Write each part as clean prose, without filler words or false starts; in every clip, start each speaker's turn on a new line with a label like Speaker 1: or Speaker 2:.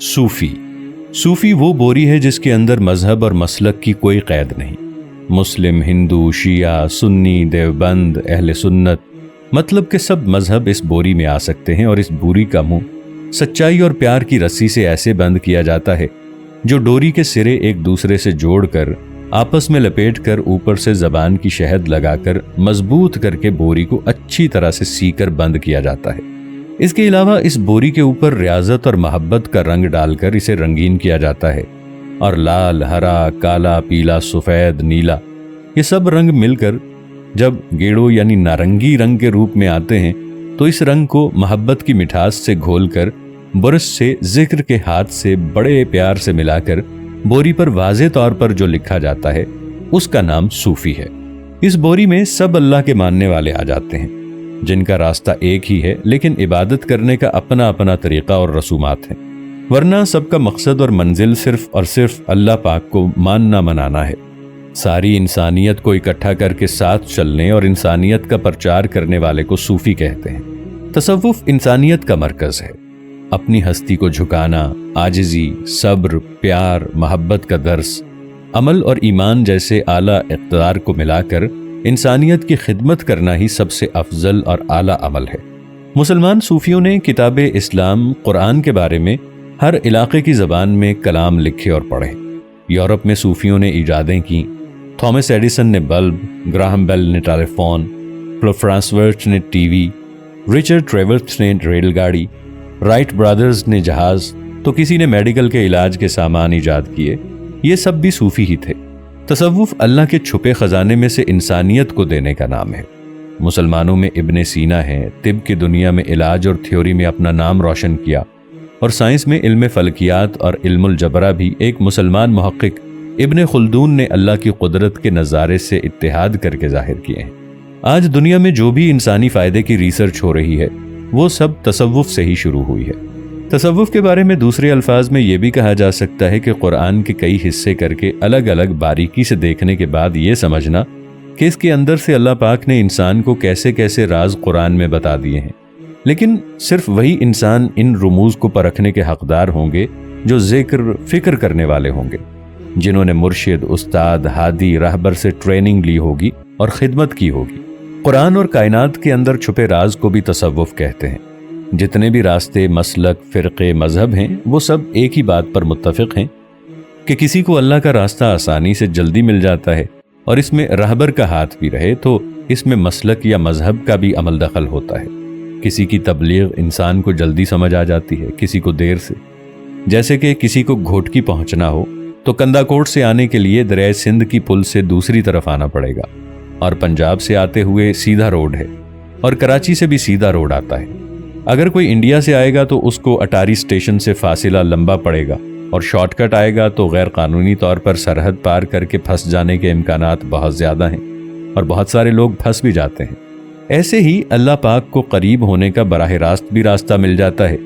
Speaker 1: صوفی وہ بوری ہے جس کے اندر مذہب اور مسلک کی کوئی قید نہیں۔ مسلم، ہندو، شیعہ، سنی، دیوبند، اہل سنت، مطلب کہ سب مذہب اس بوری میں آ سکتے ہیں، اور اس بوری کا منہ سچائی اور پیار کی رسی سے ایسے بند کیا جاتا ہے جو ڈوری کے سرے ایک دوسرے سے جوڑ کر آپس میں لپیٹ کر اوپر سے زبان کی شہد لگا کر مضبوط کر کے بوری کو اچھی طرح سے سی کر بند کیا جاتا ہے۔ اس کے علاوہ اس بوری کے اوپر ریاضت اور محبت کا رنگ ڈال کر اسے رنگین کیا جاتا ہے، اور لال، ہرا، کالا، پیلا، سفید، نیلا، یہ سب رنگ مل کر جب گیڑو یعنی نارنگی رنگ کے روپ میں آتے ہیں تو اس رنگ کو محبت کی مٹھاس سے گھول کر برش سے ذکر کے ہاتھ سے بڑے پیار سے ملا کر بوری پر واضح طور پر جو لکھا جاتا ہے اس کا نام صوفی ہے۔ اس بوری میں سب اللہ کے ماننے والے آ جاتے ہیں جن کا راستہ ایک ہی ہے، لیکن عبادت کرنے کا اپنا اپنا طریقہ اور رسومات ہیں، ورنہ سب کا مقصد اور منزل صرف اور صرف اللہ پاک کو ماننا منانا ہے۔ ساری انسانیت کو اکٹھا کر کے ساتھ چلنے اور انسانیت کا پرچار کرنے والے کو صوفی کہتے ہیں۔ تصوف انسانیت کا مرکز ہے۔ اپنی ہستی کو جھکانا، عاجزی، صبر، پیار، محبت کا درس، عمل اور ایمان جیسے اعلیٰ اقتدار کو ملا کر انسانیت کی خدمت کرنا ہی سب سے افضل اور اعلیٰ عمل ہے۔ مسلمان صوفیوں نے کتاب اسلام قرآن کے بارے میں ہر علاقے کی زبان میں کلام لکھے اور پڑھے۔ یورپ میں صوفیوں نے ایجادیں کی، تھامس ایڈیسن نے بلب، گراہم بیل نے ٹیلی فون، فرانسورٹ نے ٹی وی، رچرڈ ٹریورتھ نے ریل گاڑی، رائٹ برادرز نے جہاز، تو کسی نے میڈیکل کے علاج کے سامان ایجاد کیے۔ یہ سب بھی صوفی ہی تھے۔ تصوف اللہ کے چھپے خزانے میں سے انسانیت کو دینے کا نام ہے۔ مسلمانوں میں ابن سینا ہے، طب کی دنیا میں علاج اور تھیوری میں اپنا نام روشن کیا، اور سائنس میں علم فلکیات اور علم الجبرا بھی ایک مسلمان محقق ابن خلدون نے اللہ کی قدرت کے نظارے سے اتحاد کر کے ظاہر کیے ہیں۔ آج دنیا میں جو بھی انسانی فائدے کی ریسرچ ہو رہی ہے وہ سب تصوف سے ہی شروع ہوئی ہے۔ تصوف کے بارے میں دوسرے الفاظ میں یہ بھی کہا جا سکتا ہے کہ قرآن کے کئی حصے کر کے الگ الگ باریکی سے دیکھنے کے بعد یہ سمجھنا کہ اس کے اندر سے اللہ پاک نے انسان کو کیسے کیسے راز قرآن میں بتا دیے ہیں، لیکن صرف وہی انسان ان رموز کو پرکھنے کے حقدار ہوں گے جو ذکر فکر کرنے والے ہوں گے، جنہوں نے مرشد، استاد، ہادی، راہبر سے ٹریننگ لی ہوگی اور خدمت کی ہوگی۔ قرآن اور کائنات کے اندر چھپے راز کو بھی تصوف کہتے ہیں۔ جتنے بھی راستے، مسلک، فرقے، مذہب ہیں وہ سب ایک ہی بات پر متفق ہیں کہ کسی کو اللہ کا راستہ آسانی سے جلدی مل جاتا ہے، اور اس میں راہبر کا ہاتھ بھی رہے تو اس میں مسلک یا مذہب کا بھی عمل دخل ہوتا ہے۔ کسی کی تبلیغ انسان کو جلدی سمجھ آ جاتی ہے، کسی کو دیر سے۔ جیسے کہ کسی کو گھوٹکی پہنچنا ہو تو کندہ کوٹ سے آنے کے لیے دریائے سندھ کی پل سے دوسری طرف آنا پڑے گا، اور پنجاب سے آتے ہوئے سیدھا روڈ ہے، اور کراچی سے بھی سیدھا روڈ آتا ہے۔ اگر کوئی انڈیا سے آئے گا تو اس کو اٹاری اسٹیشن سے فاصلہ لمبا پڑے گا، اور شارٹ کٹ آئے گا تو غیر قانونی طور پر سرحد پار کر کے پھنس جانے کے امکانات بہت زیادہ ہیں، اور بہت سارے لوگ پھنس بھی جاتے ہیں۔ ایسے ہی اللہ پاک کو قریب ہونے کا براہ راست بھی راستہ مل جاتا ہے،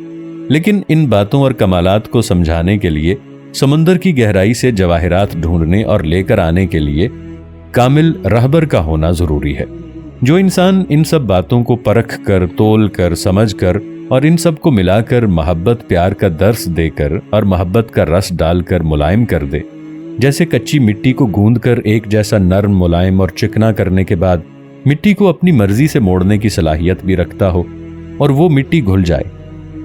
Speaker 1: لیکن ان باتوں اور کمالات کو سمجھانے کے لیے سمندر کی گہرائی سے جواہرات ڈھونڈنے اور لے کر آنے کے لیے کامل رہبر کا ہونا ضروری ہے۔ جو انسان ان سب باتوں کو پرکھ کر، تول کر، سمجھ کر اور ان سب کو ملا کر محبت پیار کا درس دے کر اور محبت کا رس ڈال کر ملائم کر دے، جیسے کچی مٹی کو گوندھ کر ایک جیسا نرم، ملائم اور چکنا کرنے کے بعد مٹی کو اپنی مرضی سے موڑنے کی صلاحیت بھی رکھتا ہو، اور وہ مٹی گھل جائے،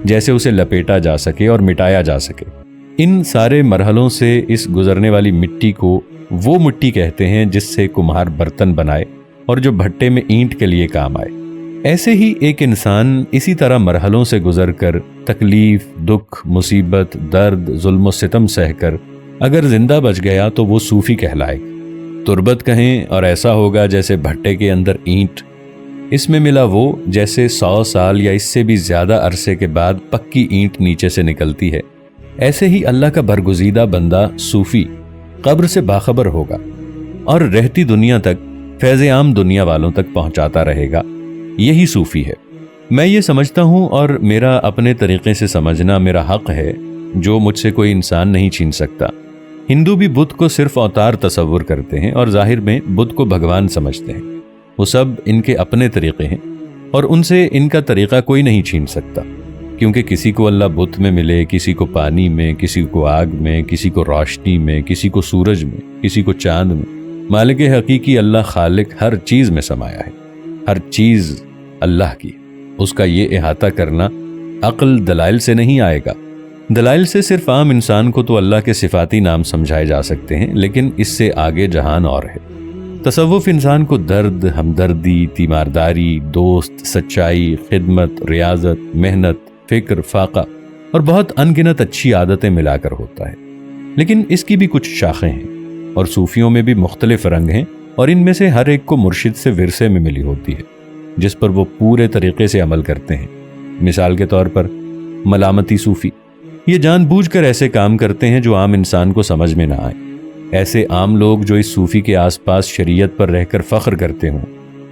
Speaker 1: جیسے اسے لپیٹا جا سکے اور مٹایا جا سکے۔ ان سارے مرحلوں سے اس گزرنے والی مٹی کو وہ مٹی کہتے ہیں جس سے کمہار برتن بنائے اور جو بھٹے میں اینٹ کے لیے کام آئے۔ ایسے ہی ایک انسان اسی طرح مرحلوں سے گزر کر، تکلیف، دکھ، مصیبت، درد، ظلم و ستم سہ کر اگر زندہ بچ گیا تو وہ صوفی کہلائے۔ تربت کہیں اور ایسا ہوگا جیسے بھٹے کے اندر اینٹ، اس میں ملا وہ جیسے 100 سال یا اس سے بھی زیادہ عرصے کے بعد پکی اینٹ نیچے سے نکلتی ہے۔ ایسے ہی اللہ کا برگزیدہ بندہ صوفی قبر سے باخبر ہوگا اور رہتی دنیا تک فیض عام دنیا والوں تک پہنچاتا رہے گا۔ یہی صوفی ہے۔ میں یہ سمجھتا ہوں، اور میرا اپنے طریقے سے سمجھنا میرا حق ہے، جو مجھ سے کوئی انسان نہیں چھین سکتا۔ ہندو بھی بدھ کو صرف اوتار تصور کرتے ہیں اور ظاہر میں بدھ کو بھگوان سمجھتے ہیں۔ وہ سب ان کے اپنے طریقے ہیں اور ان سے ان کا طریقہ کوئی نہیں چھین سکتا۔ کیونکہ کسی کو اللہ بت میں ملے، کسی کو پانی میں، کسی کو آگ میں، کسی کو روشنی میں، کسی کو سورج میں، کسی کو چاند میں، مالک حقیقی اللہ خالق ہر چیز میں سمایا ہے، ہر چیز اللہ کی۔ اس کا یہ احاطہ کرنا عقل دلائل سے نہیں آئے گا۔ دلائل سے صرف عام انسان کو تو اللہ کے صفاتی نام سمجھائے جا سکتے ہیں، لیکن اس سے آگے جہان اور ہے۔ تصوف انسان کو درد، ہمدردی، تیمارداری، دوست، سچائی، خدمت، ریاضت، محنت، فکر، فاقہ اور بہت انگنت اچھی عادتیں ملا کر ہوتا ہے۔ لیکن اس کی بھی کچھ شاخیں ہیں اور صوفیوں میں بھی مختلف رنگ ہیں، اور ان میں سے ہر ایک کو مرشد سے ورثے میں ملی ہوتی ہے جس پر وہ پورے طریقے سے عمل کرتے ہیں۔ مثال کے طور پر ملامتی صوفی، یہ جان بوجھ کر ایسے کام کرتے ہیں جو عام انسان کو سمجھ میں نہ آئے۔ ایسے عام لوگ جو اس صوفی کے آس پاس شریعت پر رہ کر فخر کرتے ہوں،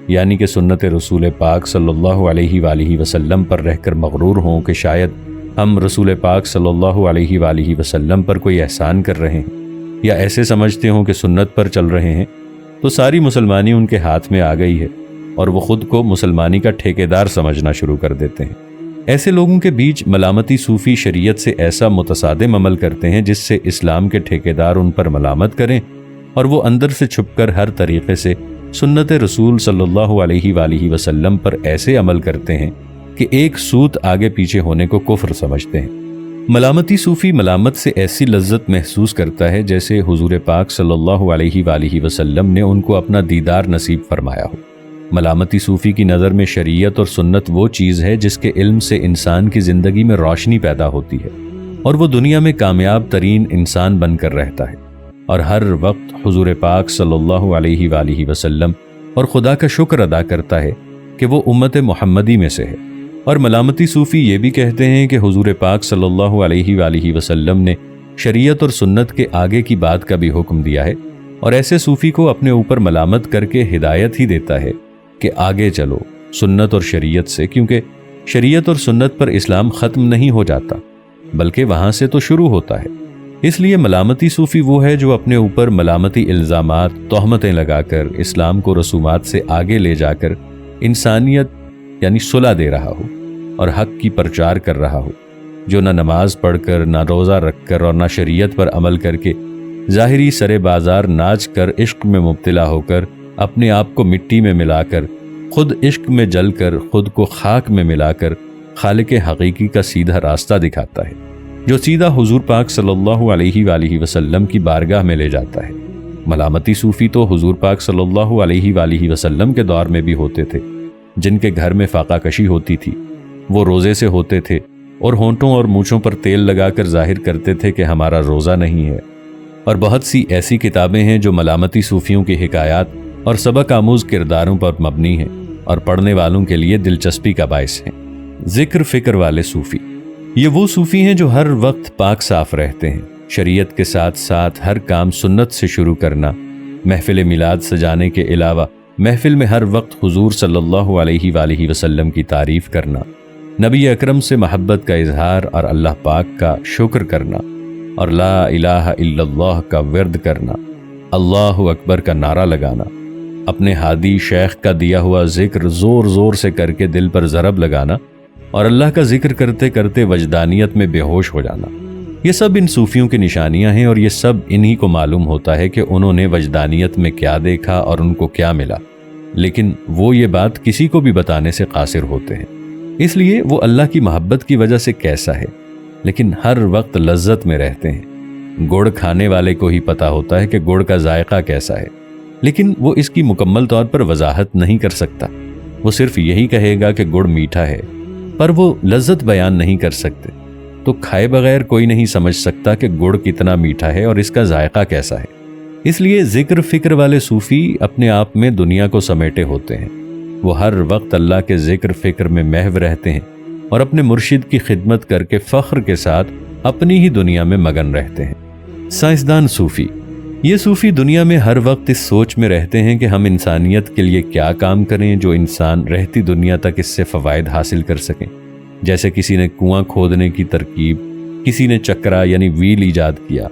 Speaker 1: یعنی کہ سنت رسول پاک صلی اللہ علیہ وآلہ وسلم پر رہ کر مغرور ہوں کہ شاید ہم رسول پاک صلی اللہ علیہ وآلہ وسلم پر کوئی احسان کر رہے ہیں، یا ایسے سمجھتے ہوں کہ سنت پر چل رہے ہیں، تو ساری مسلمانی ان کے ہاتھ میں آ گئی ہے اور وہ خود کو مسلمانی کا ٹھیکیدار سمجھنا شروع کر دیتے ہیں۔ ایسے لوگوں کے بیچ ملامتی صوفی شریعت سے ایسا متصادم عمل کرتے ہیں جس سے اسلام کے ٹھیکیدار ان پر ملامت کریں، اور وہ اندر سے چھپ کر ہر طریقے سے سنت رسول صلی اللہ علیہ وآلہ وسلم پر ایسے عمل کرتے ہیں کہ ایک سوت آگے پیچھے ہونے کو کفر سمجھتے ہیں۔ ملامتی صوفی ملامت سے ایسی لذت محسوس کرتا ہے جیسے حضور پاک صلی اللہ علیہ وآلہ وسلم نے ان کو اپنا دیدار نصیب فرمایا ہو۔ ملامتی صوفی کی نظر میں شریعت اور سنت وہ چیز ہے جس کے علم سے انسان کی زندگی میں روشنی پیدا ہوتی ہے، اور وہ دنیا میں کامیاب ترین انسان بن کر رہتا ہے، اور ہر وقت حضور پاک صلی اللہ علیہ وآلہ وسلم اور خدا کا شکر ادا کرتا ہے کہ وہ امت محمدی میں سے ہے۔ اور ملامتی صوفی یہ بھی کہتے ہیں کہ حضور پاک صلی اللہ علیہ وآلہ وسلم نے شریعت اور سنت کے آگے کی بات کا بھی حکم دیا ہے، اور ایسے صوفی کو اپنے اوپر ملامت کر کے ہدایت ہی دیتا ہے کہ آگے چلو سنت اور شریعت سے، کیونکہ شریعت اور سنت پر اسلام ختم نہیں ہو جاتا بلکہ وہاں سے تو شروع ہوتا ہے۔ اس لیے ملامتی صوفی وہ ہے جو اپنے اوپر ملامتی الزامات، تہمتیں لگا کر اسلام کو رسومات سے آگے لے جا کر انسانیت یعنی صلح دے رہا ہو اور حق کی پرچار کر رہا ہو، جو نہ نماز پڑھ کر، نہ روزہ رکھ کر اور نہ شریعت پر عمل کر کے ظاہری سرے بازار ناچ کر، عشق میں مبتلا ہو کر، اپنے آپ کو مٹی میں ملا کر، خود عشق میں جل کر، خود کو خاک میں ملا کر خالق حقیقی کا سیدھا راستہ دکھاتا ہے، جو سیدھا حضور پاک صلی اللہ علیہ وآلہ وسلم کی بارگاہ میں لے جاتا ہے۔ ملامتی صوفی تو حضور پاک صلی اللہ علیہ وآلہ وسلم کے دور میں بھی ہوتے تھے، جن کے گھر میں فاقہ کشی ہوتی تھی۔ وہ روزے سے ہوتے تھے اور ہونٹوں اور مونچھوں پر تیل لگا کر ظاہر کرتے تھے کہ ہمارا روزہ نہیں ہے۔ اور بہت سی ایسی کتابیں ہیں جو ملامتی صوفیوں کی حکایات اور سبق آموز کرداروں پر مبنی ہیں اور پڑھنے والوں کے لیے دلچسپی کا باعث ہیں۔ ذکر فکر والے صوفی، یہ وہ صوفی ہیں جو ہر وقت پاک صاف رہتے ہیں، شریعت کے ساتھ ساتھ ہر کام سنت سے شروع کرنا، محفل میلاد سجانے کے علاوہ محفل میں ہر وقت حضور صلی اللہ علیہ وآلہ وسلم کی تعریف کرنا، نبی اکرم سے محبت کا اظہار اور اللہ پاک کا شکر کرنا، اور لا الہ الا اللہ کا ورد کرنا، اللہ اکبر کا نعرہ لگانا، اپنے ہادی شیخ کا دیا ہوا ذکر زور زور سے کر کے دل پر ضرب لگانا، اور اللہ کا ذکر کرتے کرتے وجدانیت میں بے ہوش ہو جانا، یہ سب ان صوفیوں کی نشانیاں ہیں، اور یہ سب انہی کو معلوم ہوتا ہے کہ انہوں نے وجدانیت میں کیا دیکھا اور ان کو کیا ملا، لیکن وہ یہ بات کسی کو بھی بتانے سے قاصر ہوتے ہیں۔ اس لیے وہ اللہ کی محبت کی وجہ سے کیسا ہے لیکن ہر وقت لذت میں رہتے ہیں۔ گڑ کھانے والے کو ہی پتا ہوتا ہے کہ گڑ کا ذائقہ کیسا ہے، لیکن وہ اس کی مکمل طور پر وضاحت نہیں کر سکتا۔ وہ صرف یہی کہے گا کہ گڑ میٹھا ہے، پر وہ لذت بیان نہیں کر سکتے۔ تو کھائے بغیر کوئی نہیں سمجھ سکتا کہ گڑ کتنا میٹھا ہے اور اس کا ذائقہ کیسا ہے۔ اس لیے ذکر فکر والے صوفی اپنے آپ میں دنیا کو سمیٹے ہوتے ہیں۔ وہ ہر وقت اللہ کے ذکر فکر میں محو رہتے ہیں اور اپنے مرشد کی خدمت کر کے فخر کے ساتھ اپنی ہی دنیا میں مگن رہتے ہیں۔ سائنسدان صوفی، یہ صوفی دنیا میں ہر وقت اس سوچ میں رہتے ہیں کہ ہم انسانیت کے لیے کیا کام کریں جو انسان رہتی دنیا تک اس سے فوائد حاصل کر سکیں۔ جیسے کسی نے کنواں کھودنے کی ترکیب، کسی نے چکرا یعنی ویل ایجاد کیا،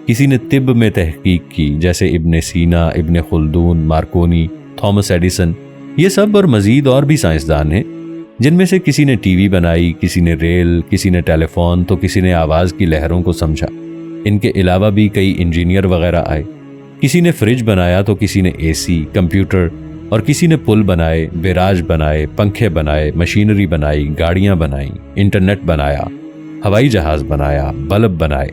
Speaker 1: کسی نے طب میں تحقیق کی جیسے ابن سینا، ابن خلدون، مارکونی، تھامس ایڈیسن، یہ سب اور مزید اور بھی سائنسدان ہیں۔ जिनमें से किसी ने टीवी बनाई, किसी ने रेल, किसी ने टेलीफोन, तो किसी ने आवाज़ की लहरों को समझा। इनके अलावा भी कई इंजीनियर वगैरह आए। किसी ने फ्रिज बनाया तो किसी ने एसी, कंप्यूटर, और किसी ने पुल बनाए, बैराज बनाए, पंखे बनाए, मशीनरी बनाई, गाड़ियां बनाई, इंटरनेट बनाया, हवाई जहाज बनाया, बल्ब बनाए।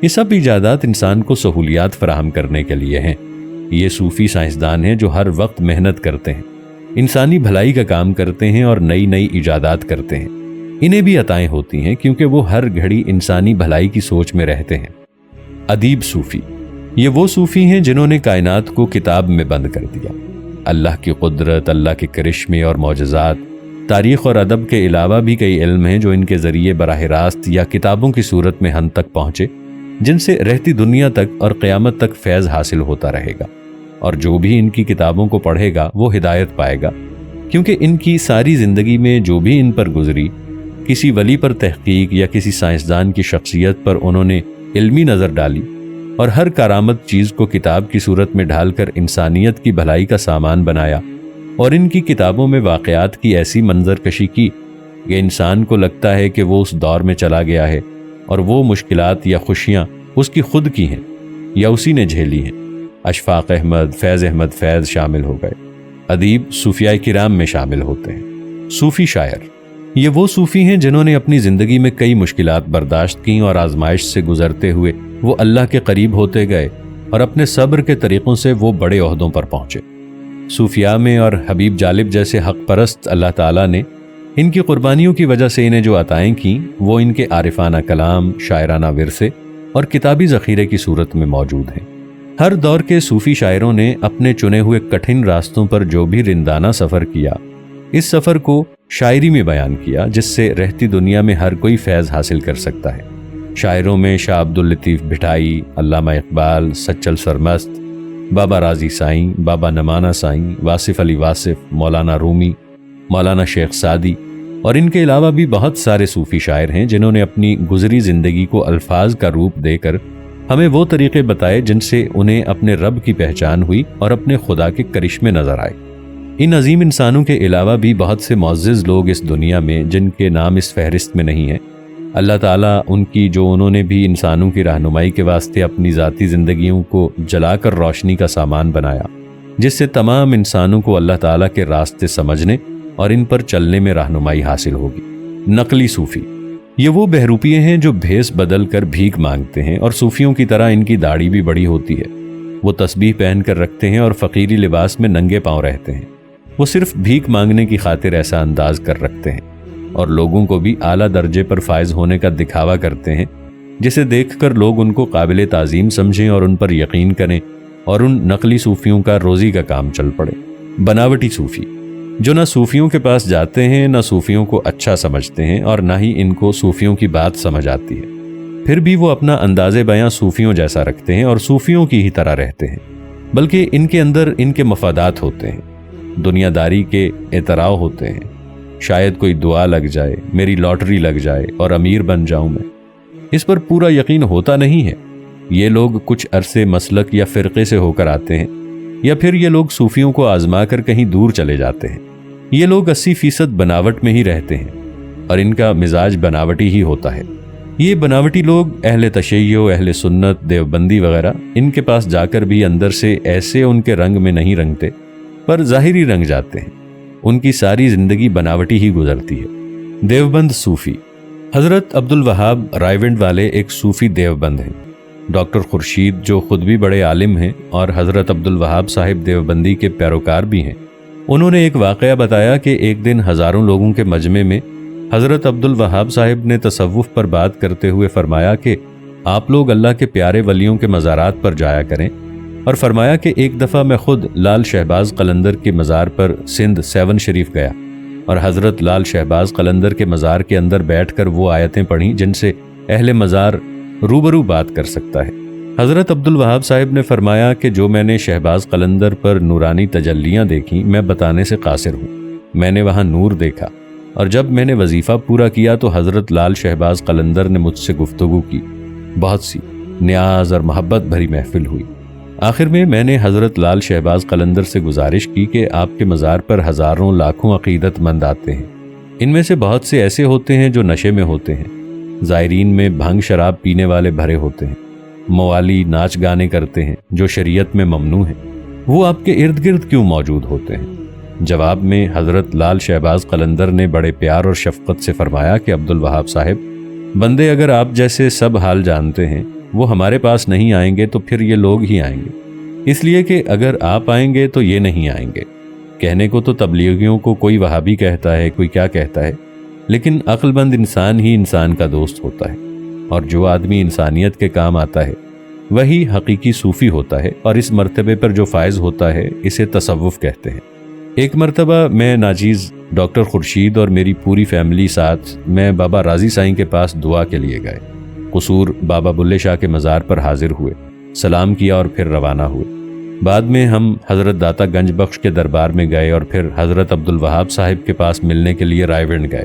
Speaker 1: ये सब इजादात इंसान को सहूलियात फराहम करने के लिए हैं। ये सूफी साइंसदान हैं जो हर वक्त मेहनत करते हैं, इंसानी भलाई का काम करते हैं और नई नई इजादात करते हैं। इन्हें भी अताएं होती हैं क्योंकि वो हर घड़ी इंसानी भलाई की सोच में रहते हैं। अदीब सूफी, ये वो सूफी हैं जिन्होंने कायनात को किताब में बंद कर दिया। अल्लाह की कुदरत, अल्लाह के करिश्मे और मौजज़ात, तारीख़ और अदब के अलावा भी कई इल्म हैं जो इनके ज़रिए बराह रास्त या किताबों की सूरत में हम तक पहुँचे, जिनसे रहती दुनिया तक और क़यामत तक फैज़ हासिल होता रहेगा। और जो भी इनकी किताबों को पढ़ेगा वो हिदायत पाएगा, क्योंकि इनकी सारी ज़िंदगी में जो भी इन पर गुजरी, किसी वली पर तहकीक या किसी साइंसदान की शख्सियत पर उन्होंने इल्मी नज़र डाली और हर करामत चीज़ को किताब की सूरत में ढालकर इंसानियत की भलाई का सामान बनाया। और इनकी किताबों में वाक़यात की ऐसी मंजरकशी की कि इंसान को लगता है कि वो उस दौर में चला गया है और वो मुश्किलात या खुशियाँ उसकी खुद की हैं या उसी ने झेली हैं। अशफाक अहमद, फैज़ अहमद फैज़ शामिल हो गए। अदीब सूफिया किराम में शामिल होते हैं। सूफ़ी शायर, ये वो सूफ़ी हैं जिन्होंने अपनी ज़िंदगी में कई मुश्किलात बर्दाश्त की और आजमाइश से गुजरते हुए वो अल्लाह के करीब होते गए और अपने सब्र के तरीक़ों से वो बड़े ओहदों पर पहुँचे। सूफिया में और हबीब जालिब जैसे हक़ परस्त अल्लाह ताला ने इनकी कुर्बानियों की वजह से इन्हें जो अताएँ की वो इनके आरिफाना कलाम, शायराना विरसे और किताबी ज़ख़ीरे की सूरत में मौजूद हैं। हर दौर के सूफ़ी शायरों ने अपने चुने हुए कठिन रास्तों पर जो भी रिंदाना सफ़र किया, इस सफ़र को शायरी में बयान किया, जिससे रहती दुनिया में हर कोई फैज़ हासिल कर सकता है। शायरों में शाह अब्दुल लतीफ़ भिठाई, अल्लामा इकबाल, सच्चल सरमस्त, बाबा राजी साईं, बाबा नमाना साईं, वासिफ़ अली वासिफ़, मौलाना रूमी, मौलाना शेख सादी और इनके अलावा भी बहुत सारे सूफ़ी शायर हैं जिन्होंने अपनी गुज़री ज़िंदगी को अल्फाज का रूप देकर हमें वो तरीक़े बताए जिनसे उन्हें अपने रब की पहचान हुई और अपने खुदा के करिश्मे नज़र आए। इन अजीम इंसानों के अलावा भी बहुत से मुअज़्ज़िज़ लोग इस दुनिया में जिनके नाम इस फहरिस्त में नहीं है। अल्लाह ताला उनकी जो उन्होंने भी इंसानों की रहनुमाई के वास्ते अपनी ज़ाती ज़िंदगियों को जलाकर रोशनी का सामान बनाया, जिससे तमाम इंसानों को अल्लाह ताला के रास्ते समझने और इन पर चलने में रहनुमाई हासिल होगी। नकली सूफ़ी, ये वो बहरूपिये हैं जो भेस बदल कर भीख मांगते हैं और सूफियों की तरह इनकी दाढ़ी भी बड़ी होती है। वो तस्बीह पहन कर रखते हैं और फ़कीरी लिबास में नंगे पांव रहते हैं। वो सिर्फ भीख मांगने की खातिर ऐसा अंदाज कर रखते हैं और लोगों को भी आला दर्जे पर फायज होने का दिखावा करते हैं, जिसे देखकर लोग उनको काबिल ताज़ीम समझें और उन पर यकीन करें और उन नकली सूफियों का रोज़ी का काम चल पड़े। बनावटी सूफ़ी, जो ना सूफियों के पास जाते हैं, ना सूफियों को अच्छा समझते हैं और ना ही इनको सूफियों की बात समझ आती है, फिर भी वो अपना अंदाज़े बयां सूफियों जैसा रखते हैं और सूफियों की ही तरह रहते हैं। बल्कि इनके अंदर इनके मफादात होते हैं, दुनियादारी के एतराव होते हैं। शायद कोई दुआ लग जाए, मेरी लॉटरी लग जाए और अमीर बन जाऊं मैं, इस पर पूरा यकीन होता नहीं है। ये लोग कुछ अरसे मसलक या फ़िरक़े से होकर आते हैं या फिर ये लोग सूफियों को आजमा कर कहीं दूर चले जाते हैं। ये लोग 80% बनावट में ही रहते हैं और इनका मिजाज बनावटी ही होता है। ये बनावटी लोग अहले तशय्यो, अहले सुन्नत, देवबंदी वगैरह, इनके पास जाकर भी अंदर से ऐसे उनके रंग में नहीं रंगते, पर ज़ाहिरी रंग जाते हैं। उनकी सारी ज़िंदगी बनावटी ही गुजरती है। देवबंद सूफ़ी, हज़रत अब्दुल वहाब रायविंड वाले एक सूफ़ी देवबंद हैं। डॉक्टर खुर्शीद, जो ख़ुद भी बड़े आलिम हैं और हज़रत अब्दुल वहाब साहिब देवबंदी के पैरोकार भी हैं, उन्होंने एक वाक़या बताया कि एक दिन हज़ारों लोगों के मजमे में हज़रत अब्दुल वहाब साहिब ने तसव्वुफ़ पर बात करते हुए फरमाया कि आप लोग अल्लाह के प्यारे वलियों के मज़ारात पर जाया करें, और फरमाया कि एक दफ़ा मैं ख़ुद लाल शहबाज कलंदर के मज़ार पर सिंध 7 शरीफ गया और हज़रत लाल शहबाज कलंदर के मज़ार के अंदर बैठकर वो आयतें पढ़ीं जिनसे अहले मज़ार रूबरू बात कर सकता है। हज़रत अब्दुल वहाब साहिब ने फरमाया कि जो मैंने शहबाज कलंदर पर नूरानी तजल्लियाँ देखी, मैं बताने से कासिर हूँ। मैंने वहाँ नूर देखा और जब मैंने वजीफ़ा पूरा किया तो हज़रत लाल शहबाज कलंदर ने मुझसे गुफ्तगू की। बहुत सी न्याज और मोहब्बत भरी महफिल हुई। आखिर में मैंने हज़रत लाल शहबाज कलंदर से गुजारिश की कि आपके मज़ार पर हज़ारों लाखों अक़ीदतमंद आते हैं, इनमें से बहुत से ऐसे होते हैं जो नशे में होते हैं, ज़ायरीन में भंग शराब पीने वाले भरे होते हैं, मवाली नाच गाने करते हैं जो शरीयत में ममनू हैं। वो आपके इर्द गिर्द क्यों मौजूद होते हैं? जवाब में हज़रत लाल शहबाज कलंदर ने बड़े प्यार और शफकत से फरमाया कि अब्दुल वहाब साहब, बंदे अगर आप जैसे सब हाल जानते हैं वो हमारे पास नहीं आएंगे तो फिर ये लोग ही आएंगे, इसलिए कि अगर आप आएंगे तो ये नहीं आएंगे। कहने को तो तबलीगियों को कोई वहाबी कहता है, कोई क्या कहता है, लेकिन अक्लमंद इंसान ही इंसान का दोस्त होता है, और जो आदमी इंसानियत के काम आता है वही हकीकी सूफ़ी होता है, और इस मर्तबे पर जो फायज़ होता है इसे तसव्वुफ़ कहते हैं। एक मर्तबा मैं नाजीज़ डॉक्टर खुर्शीद और मेरी पूरी फैमिली साथ मैं बाबा राजी साईं के पास दुआ के लिए गए। कसूर बाबा बुल्ले शाह के मज़ार पर हाजिर हुए, सलाम किया और फिर रवाना हुए। बाद में हम हज़रत दाता गंज बख्श के दरबार में गए और फिर हज़रत अब्दुल वहाब साहिब के पास मिलने के लिए रायविंड गए।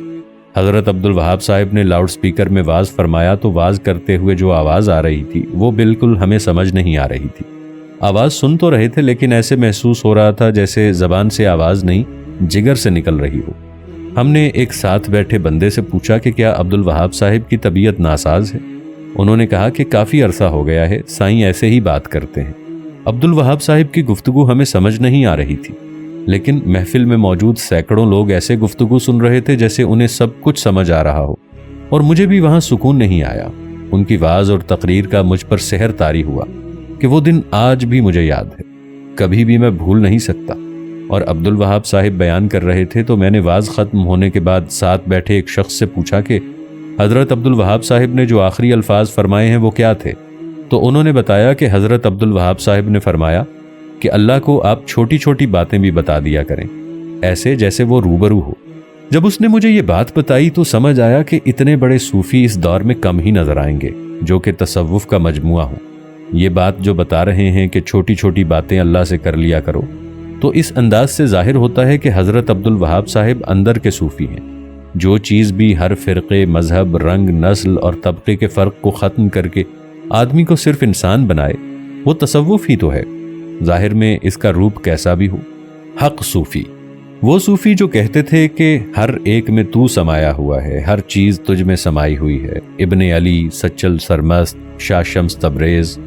Speaker 1: हज़रत अब्दुल वहाब साहिब ने लाउड स्पीकर में वाज़ फरमाया तो वाज़ करते हुए जो आवाज़ आ रही थी वो बिल्कुल हमें समझ नहीं आ रही थी। आवाज़ सुन तो रहे थे लेकिन ऐसे महसूस हो रहा था जैसे ज़बान से आवाज़ नहीं, जिगर से निकल रही हो। हमने एक साथ बैठे बंदे से पूछा कि क्या अब्दुल वहाब साहिब की तबीयत नासाज है? उन्होंने कहा कि काफ़ी अरसा हो गया है, साईं ऐसे ही बात करते हैं। अब्दुल वहाब साहिब की गुफ्तगू हमें समझ नहीं आ रही थी, लेकिन महफिल में मौजूद सैकड़ों लोग ऐसे गुफ्तगू सुन रहे थे जैसे उन्हें सब कुछ समझ आ रहा हो, और मुझे भी वहाँ सुकून नहीं आया। उनकी वाज और तकरीर का मुझ पर सहर तारी हुआ कि वो दिन आज भी मुझे याद है, कभी भी मैं भूल नहीं सकता। और अब्दुल वहाब साहिब बयान कर रहे थे तो मैंने वाज ख़त्म होने के बाद साथ बैठे एक शख्स से पूछा कि हज़रत अब्दुल वहाब साहिब ने जो आखिरी अल्फाज फरमाए हैं वो क्या थे? तो उन्होंने बताया कि हज़रत अब्दुल वहाब साहिब ने फरमाया कि अल्लाह को आप छोटी छोटी बातें भी बता दिया करें, ऐसे जैसे वो रूबरू हो। जब उसने मुझे ये बात बताई तो समझ आया कि इतने बड़े सूफ़ी इस दौर में कम ही नज़र आएंगे जो कि तसव्वुफ़ का मजमुआ हो। ये बात जो बता रहे हैं कि छोटी छोटी बातें अल्लाह से कर लिया करो, तो इस अंदाज से जाहिर होता है कि हज़रत अब्दुल वहाब साहिब अंदर के सूफ़ी हैं। जो चीज़ भी हर फ़िरक़े, मज़हब, रंग, नस्ल और तबक़े के फ़र्क को ख़त्म करके आदमी को सिर्फ इंसान बनाए, वो तसव्वुफ़ ही तो है, ज़ाहिर में इसका रूप कैसा भी हो। हक़ सूफ़ी, वो सूफ़ी जो कहते थे कि हर एक में तू समाया हुआ है, हर चीज़ तुझ में समाई हुई है। इब्ने अली, सच्चल सरमस्त, शाह शम्स तबरेज़,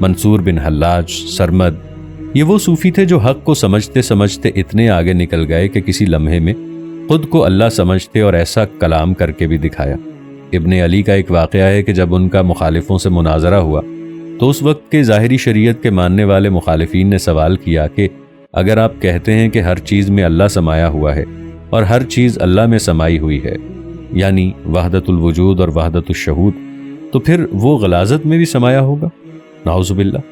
Speaker 1: मंसूर बिन हल्लाज, सरमद, ये वो सूफ़ी थे जो हक़ को समझते समझते इतने आगे निकल गए कि किसी लम्हे में खुद को अल्लाह समझते और ऐसा कलाम करके भी दिखाया। इब्ने अली का एक वाक़या है कि जब उनका मुखालिफों से मुनाजरा हुआ तो उस वक्त के ज़ाहिरी शरीयत के मानने वाले मुखालिफीन ने सवाल किया कि अगर आप कहते हैं कि हर चीज़ में अल्लाह समाया हुआ है और हर चीज़ अल्लाह में समाई हुई है, यानी वहदतुल वजूद और वहदतुल शहूद, तो फिर वो गलाज़त में भी समाया होगा? नाउज़ुबिल्लाह।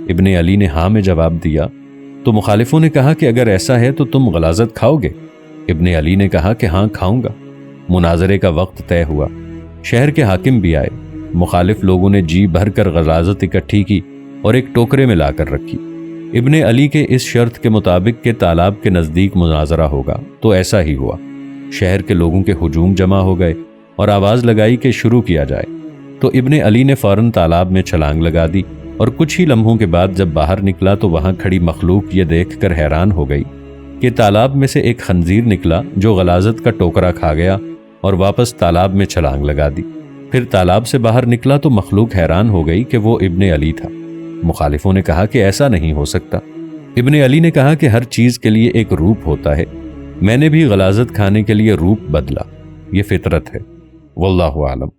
Speaker 1: इब्ने अली ने हाँ में जवाब दिया तो मुखालिफों ने कहा कि अगर ऐसा है तो तुम गलाज़त खाओगे? इब्ने अली ने कहा कि हाँ खाऊंगा। मुनाजरे का वक्त तय हुआ, शहर के हाकिम भी आए। मुखालिफ लोगों ने जी भर कर गलाज़त इकट्ठी की और एक टोकरे में लाकर रखी। इब्ने अली के इस शर्त के मुताबिक के तालाब के नज़दीक मुनाजरा होगा, तो ऐसा ही हुआ। शहर के लोगों के हुजूम जमा हो गए और आवाज़ लगाई कि शुरू किया जाए। तो इब्ने अली ने फ़ौरन तालाब में छलांग लगा दी और कुछ ही लम्हों के बाद जब बाहर निकला तो वहाँ खड़ी मखलूक ये देखकर हैरान हो गई कि तालाब में से एक खंजीर निकला जो गलाज़त का टोकरा खा गया और वापस तालाब में छलांग लगा दी। फिर तालाब से बाहर निकला तो मखलूक हैरान हो गई कि वो इब्ने अली था। मुखालिफों ने कहा कि ऐसा नहीं हो सकता। इब्ने अली ने कहा कि हर चीज़ के लिए एक रूप होता है, मैंने भी गलाज़त खाने के लिए रूप बदला, ये फितरत है। वल्लाहु आलम।